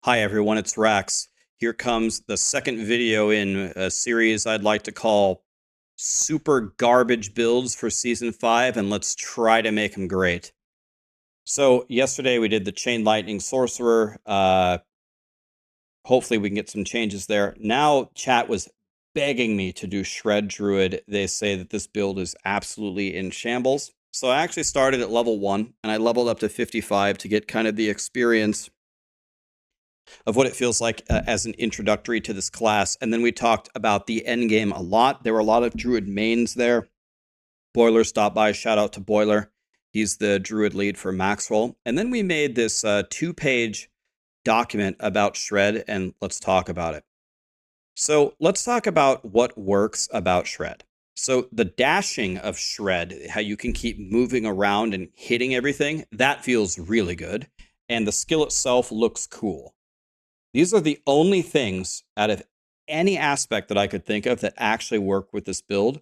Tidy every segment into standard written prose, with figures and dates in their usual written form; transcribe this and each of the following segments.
Hi everyone, it's Rax. Here comes the second video in a series I'd like to call Super Garbage Builds for Season 5, and let's try to make them great. So yesterday we did the Chain Lightning Sorcerer. Hopefully we can get some changes there. Now chat was begging me to do Shred Druid. They say that this build is absolutely in shambles. So I actually started at level 1, and I leveled up to 55 to get kind of the experience of what it feels like as an introductory to this class. And then we talked about the endgame a lot. There were a lot of Druid mains there. Boiler stopped by. Shout out to Boiler. He's the Druid lead for Maxroll. And then we made this 2-page document about Shred, and let's talk about it. So let's talk about what works about Shred. So the dashing of Shred, how you can keep moving around and hitting everything, that feels really good. And the skill itself looks cool. These are the only things out of any aspect that I could think of that actually work with this build.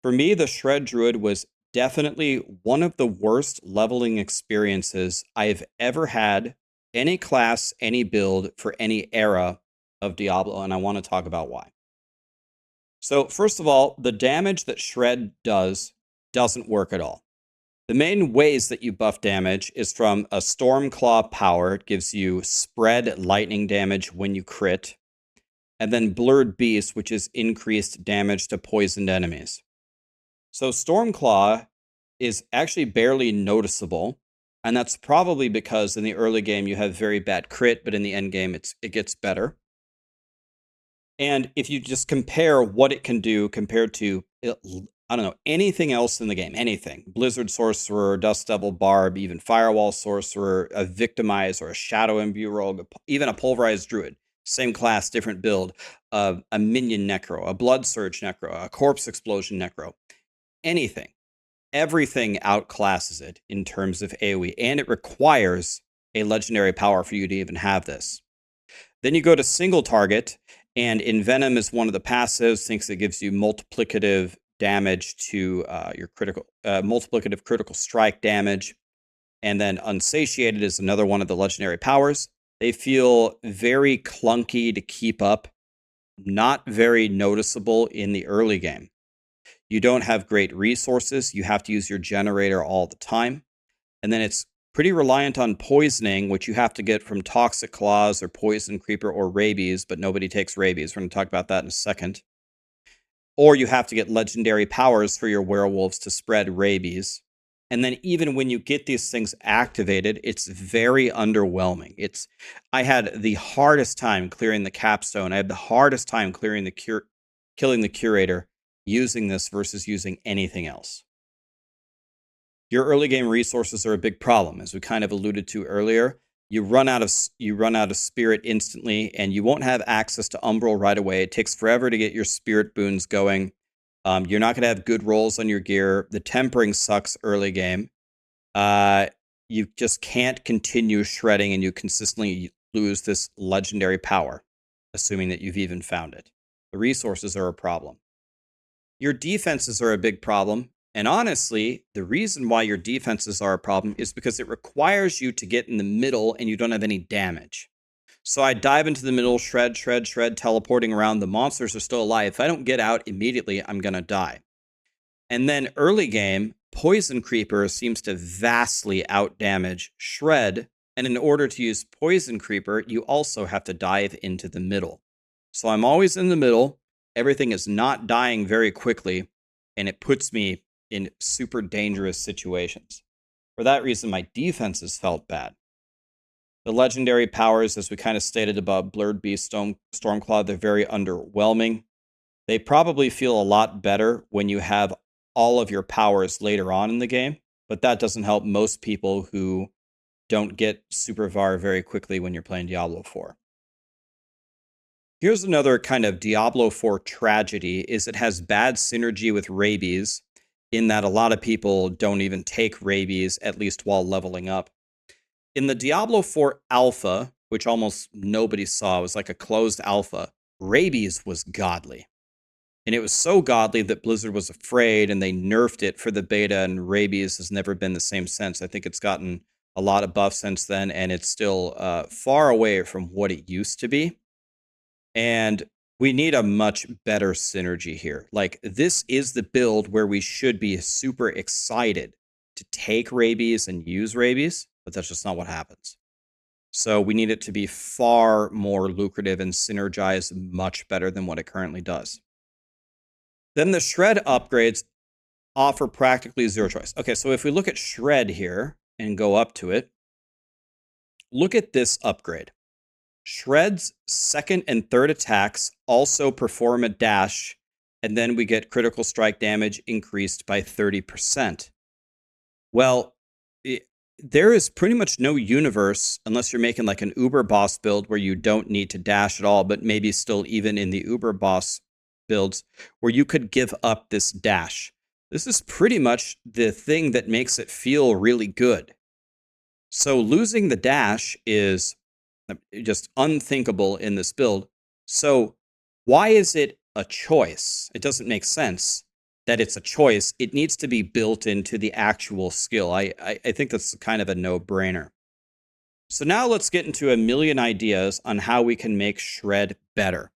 For me, the Shred Druid was definitely one of the worst leveling experiences I've ever had, any class, any build, for any era of Diablo, and I want to talk about why. So first of all, the damage that Shred does doesn't work at all. The main ways that you buff damage is from a Stormclaw power. It gives you spread lightning damage when you crit. And then Blurred Beast, which is increased damage to poisoned enemies. So Stormclaw is actually barely noticeable. And that's probably because in the early game you have very bad crit, but in the end game it gets better. And if you just compare what it can do compared to, I don't know, anything else in the game, anything. Blizzard Sorcerer, Dust Devil Barb, even Firewall Sorcerer, a Victimize or a Shadow Imbue Rogue, even a Pulverized Druid. Same class, different build. A Minion Necro, a Blood Surge Necro, a Corpse Explosion Necro. Anything. Everything outclasses it in terms of AoE, and it requires a legendary power for you to even have this. Then you go to single target, and Envenom is one of the passives, thinks it gives you multiplicative damage to your multiplicative critical strike damage. And then Unsatiated is another one of the legendary powers. They feel very clunky to keep up, not very noticeable in the early game. You don't have great resources. You have to use your generator all the time. And then it's pretty reliant on poisoning, which you have to get from Toxic Claws or Poison Creeper or Rabies, but nobody takes Rabies. We're going to talk about that in a second. Or you have to get legendary powers for your werewolves to spread Rabies. And then even when you get these things activated, it's very underwhelming. I had the hardest time clearing the capstone. I had the hardest time clearing killing the curator using this versus using anything else. Your early game resources are a big problem, as we kind of alluded to earlier. You run out of spirit instantly, and you won't have access to Umbral right away. It takes forever to get your spirit boons going. You're not going to have good rolls on your gear. The tempering sucks early game. You just can't continue shredding, and you consistently lose this legendary power, assuming that you've even found it. The resources are a problem. Your defenses are a big problem. And honestly, the reason why your defenses are a problem is because it requires you to get in the middle and you don't have any damage. So I dive into the middle, shred, teleporting around. The monsters are still alive. If I don't get out immediately, I'm going to die. And then early game, Poison Creeper seems to vastly outdamage Shred. And in order to use Poison Creeper, you also have to dive into the middle. So I'm always in the middle. Everything is not dying very quickly, and it puts me in super dangerous situations. For that reason, my defenses felt bad. The legendary powers, as we kind of stated above, Blurred Beast, Stormclaw, they're very underwhelming. They probably feel a lot better when you have all of your powers later on in the game, but that doesn't help most people who don't get Super VAR very quickly when you're playing Diablo 4. Here's another kind of Diablo 4 tragedy, is it has bad synergy with Rabies, in that a lot of people don't even take Rabies, at least while leveling up. In the Diablo 4 alpha, which almost nobody saw, it was like a closed alpha, Rabies was godly. And it was so godly that Blizzard was afraid, and they nerfed it for the beta, and Rabies has never been the same since. I think it's gotten a lot of buffs since then, and it's still far away from what it used to be. And we need a much better synergy here. Like, this is the build where we should be super excited to take rabies and use rabies, but that's just not what happens. So we need it to be far more lucrative and synergize much better than what it currently does. Then the shred upgrades offer practically zero choice. Okay, so if we look at shred here and go up to it, look at this upgrade. Shred's second and third attacks also perform a dash, and then we get critical strike damage increased by 30%. Well, there is pretty much no universe, unless you're making like an Uber boss build where you don't need to dash at all, but maybe still even in the Uber boss builds, where you could give up this dash. This is pretty much the thing that makes it feel really good. So losing the dash is just unthinkable in this build. So why is it a choice? It doesn't make sense that it's a choice. It needs to be built into the actual skill. I think that's kind of a no-brainer. So now let's get into a million ideas on how we can make shred better.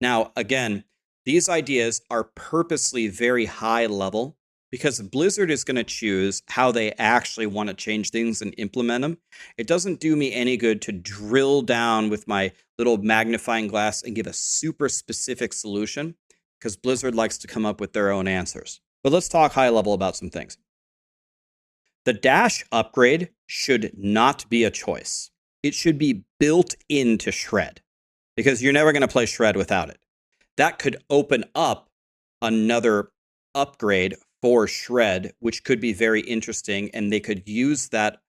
Now, again, these ideas are purposely very high level because Blizzard is going to choose how they actually want to change things and implement them. It doesn't do me any good to drill down with my little magnifying glass and give a super specific solution because Blizzard likes to come up with their own answers. But let's talk high level about some things. The dash upgrade should not be a choice. It should be built into shred because you're never going to play shred without it. That could open up another upgrade for shred, which could be very interesting, and they could use that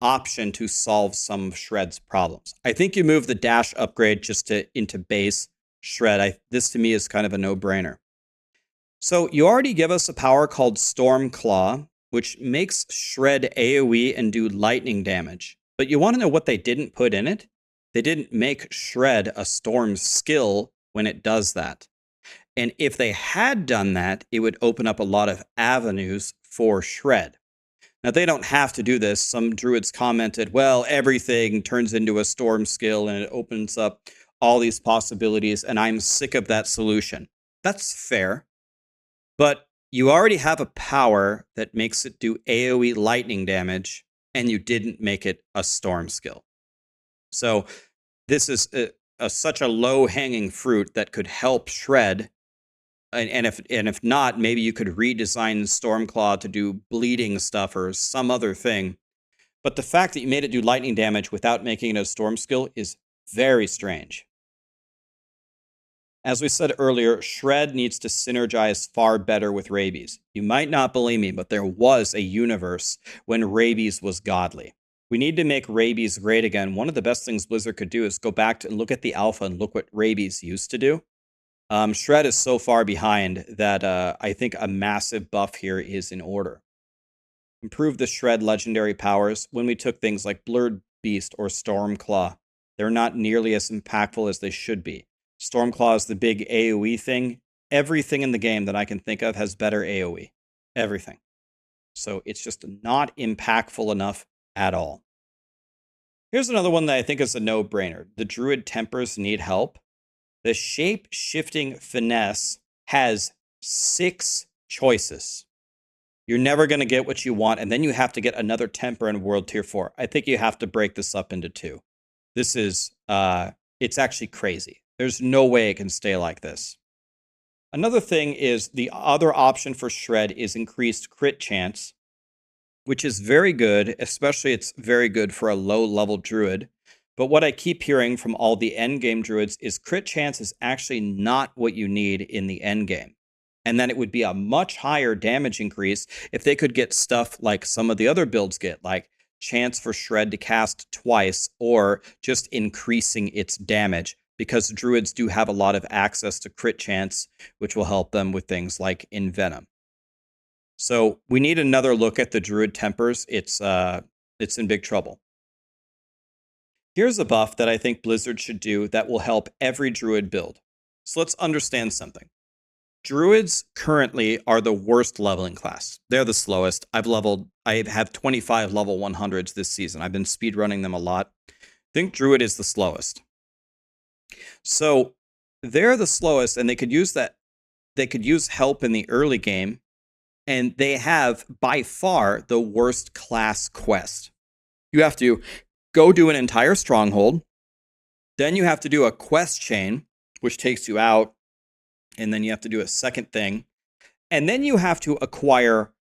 option to solve some of shred's problems. I think you move the dash upgrade just into base shred. This to me is kind of a no-brainer. So you already give us a power called Storm Claw, which makes shred AoE and do lightning damage. But you want to know what they didn't put in it? They didn't make shred a storm skill when it does that. And if they had done that, it would open up a lot of avenues for shred. Now, they don't have to do this. Some druids commented, well, everything turns into a storm skill and it opens up all these possibilities, and I'm sick of that solution. That's fair. But you already have a power that makes it do AoE lightning damage, and you didn't make it a storm skill. So this is such a low-hanging fruit that could help shred. And if not, maybe you could redesign Stormclaw to do bleeding stuff or some other thing. But the fact that you made it do lightning damage without making it a storm skill is very strange. As we said earlier, shred needs to synergize far better with rabies. You might not believe me, but there was a universe when rabies was godly. We need to make rabies great again. One of the best things Blizzard could do is go back and look at the alpha and look what rabies used to do. Shred is so far behind that I think a massive buff here is in order. Improve the Shred legendary powers. When we took things like Blurred Beast or Stormclaw, they're not nearly as impactful as they should be. Stormclaw is the big AoE thing. Everything in the game that I can think of has better AoE. Everything. So it's just not impactful enough at all. Here's another one that I think is a no-brainer. The Druid Tempers need help. The shape-shifting finesse has 6 choices. You're never going to get what you want, and then you have to get another temper in World Tier 4. I think you have to break this up into 2. This is, it's actually crazy. There's no way it can stay like this. Another thing is the other option for Shred is increased crit chance, which is very good, especially it's very good for a low-level Druid. But what I keep hearing from all the endgame druids is crit chance is actually not what you need in the endgame. And then it would be a much higher damage increase if they could get stuff like some of the other builds get, like chance for Shred to cast twice or just increasing its damage, because druids do have a lot of access to crit chance, which will help them with things like Envenom. So we need another look at the Druid Tempers. It's in big trouble. Here's a buff that I think Blizzard should do that will help every Druid build. So let's understand something. Druids currently are the worst leveling class. They're the slowest. I have 25 level 100s this season. I've been speedrunning them a lot. I think Druid is the slowest. So they're the slowest, and they could use that. They could use help in the early game, and they have by far the worst class quest. You have to go do an entire stronghold. Then you have to do a quest chain, which takes you out. And then you have to do a second thing. And then you have to acquire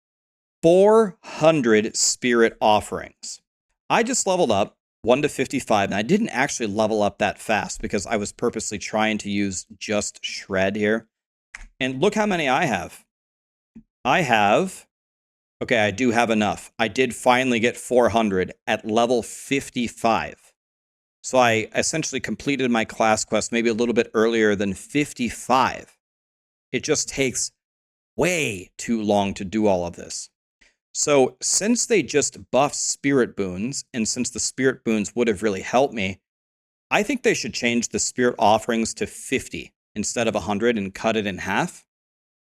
400 spirit offerings. I just leveled up 1 to 55, and I didn't actually level up that fast because I was purposely trying to use just shred here. And look how many I have. Okay, I do have enough. I did finally get 400 at level 55. So I essentially completed my class quest maybe a little bit earlier than 55. It just takes way too long to do all of this. So since they just buffed spirit boons, and since the spirit boons would have really helped me, I think they should change the spirit offerings to 50 instead of 100 and cut it in half.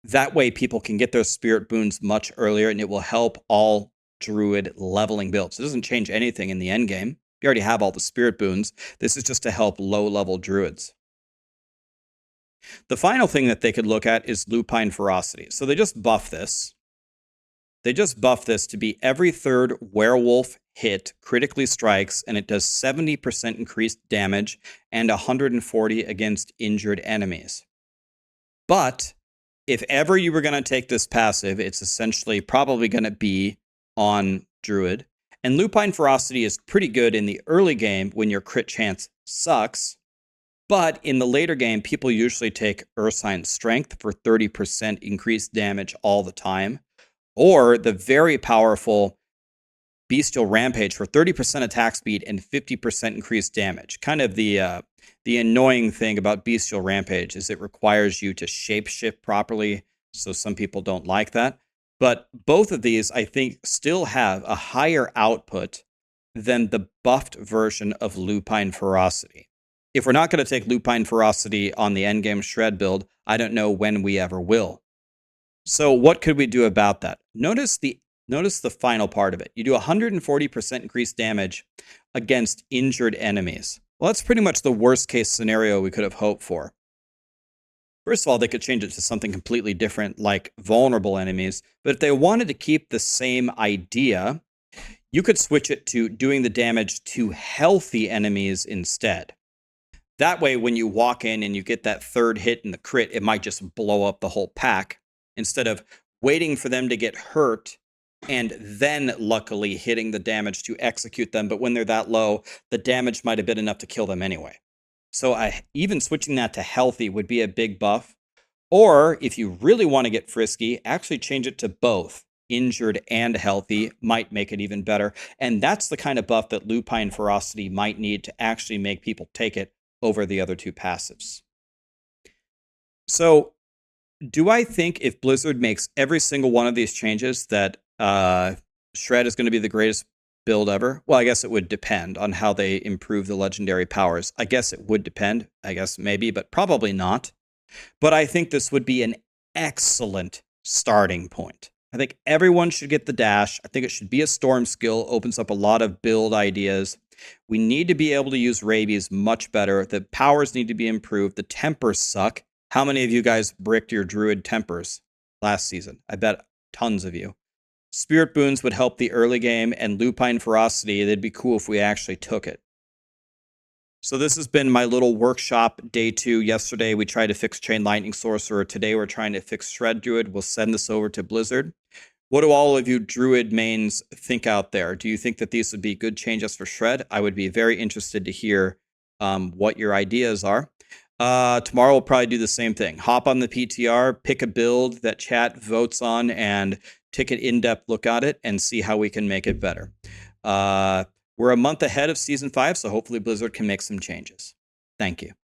That way people can get their spirit boons much earlier, and it will help all druid leveling builds. It doesn't change anything in the end game. You already have all the spirit boons. This is just to help low-level druids. The final thing that they could look at is lupine ferocity. So they just buff this. They just buff this to be every third werewolf hit critically strikes, and it does 70% increased damage and 140 against injured enemies. But if ever you were going to take this passive, it's essentially probably going to be on Druid. And lupine ferocity is pretty good in the early game when your crit chance sucks. But in the later game, people usually take Ursine Strength for 30% increased damage all the time, or the very powerful Bestial Rampage for 30% attack speed and 50% increased damage. Kind of the annoying thing about Bestial Rampage is it requires you to shapeshift properly, so some people don't like that. But both of these, I think, still have a higher output than the buffed version of Lupine Ferocity. If we're not going to take Lupine Ferocity on the endgame shred build, I don't know when we ever will. So what could we do about that? Notice the final part of it. You do 140% increased damage against injured enemies. Well, that's pretty much the worst case scenario we could have hoped for. First of all, they could change it to something completely different, like vulnerable enemies. But if they wanted to keep the same idea, you could switch it to doing the damage to healthy enemies instead. That way, when you walk in and you get that third hit in the crit, it might just blow up the whole pack instead of waiting for them to get hurt and then luckily hitting the damage to execute them. But when they're that low, the damage might have been enough to kill them anyway. So even switching that to healthy would be a big buff. Or if you really want to get frisky, actually change it to both. Injured and healthy might make it even better. And that's the kind of buff that Lupine Ferocity might need to actually make people take it over the other two passives. So do I think if Blizzard makes every single one of these changes that Shred is going to be the greatest build ever? Well, I guess it would depend on how they improve the legendary powers. I guess it would depend. I guess maybe, but probably not. But I think this would be an excellent starting point. I think everyone should get the dash. I think it should be a storm skill. Opens up a lot of build ideas. We need to be able to use rabies much better. The powers need to be improved. The tempers suck. How many of you guys bricked your druid tempers last season? I bet tons of you. Spirit boons would help the early game, and Lupine Ferocity, it'd be cool if we actually took it. So this has been my little workshop day 2. Yesterday we tried to fix Chain Lightning Sorcerer. Today we're trying to fix Shred Druid. We'll send this over to Blizzard. What do all of you Druid mains think out there? Do you think that these would be good changes for Shred? I would be very interested to hear what your ideas are. Tomorrow we'll probably do the same thing. Hop on the PTR, pick a build that chat votes on, and take an in-depth look at it and see how we can make it better. We're a month ahead of Season 5, so hopefully Blizzard can make some changes. Thank you.